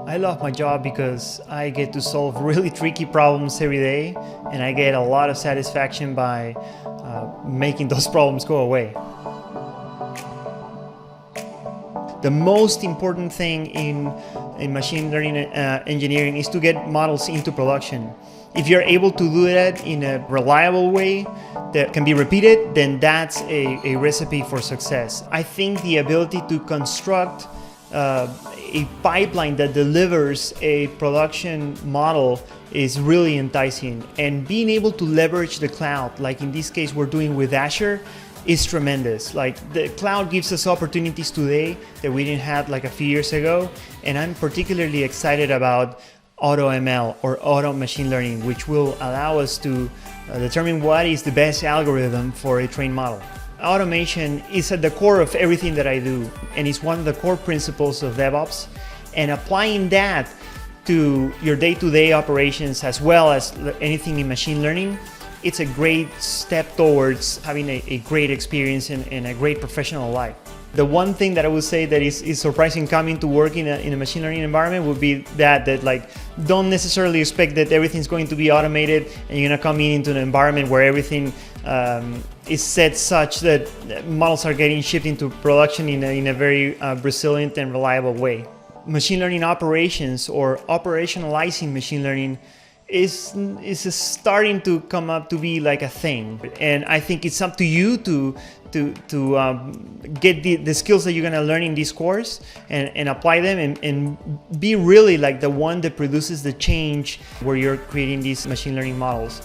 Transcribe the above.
I love my job because I get to solve really tricky problems every day, and I get a lot of satisfaction by making those problems go away. The most important thing in machine learning engineering is to get models into production. If you're able to do that in a reliable way that can be repeated, then that's a recipe for success. I think the ability to construct a pipeline that delivers a production model is really enticing, and being able to leverage the cloud, like in this case we're doing with Azure, is tremendous. Like, the cloud gives us opportunities today that we didn't have like a few years ago, and I'm particularly excited about auto ML or auto machine learning, which will allow us to determine what is the best algorithm for a trained model. Automation is at the core of everything that I do, and it's one of the core principles of DevOps, and applying that to your day-to-day operations as well as anything in machine learning, it's a great step towards having a great experience and a great professional life. The one thing that I would say that is surprising coming to work in a machine learning environment would be that like, don't necessarily expect that everything's going to be automated and you're gonna come into an environment where everything is set such that models are getting shipped into production in a very resilient and reliable way. Machine learning operations, or operationalizing machine learning, is starting to come up to be like a thing, and I think it's up to you to get the skills that you're gonna learn in this course and apply them and be really like the one that produces the change where you're creating these machine learning models.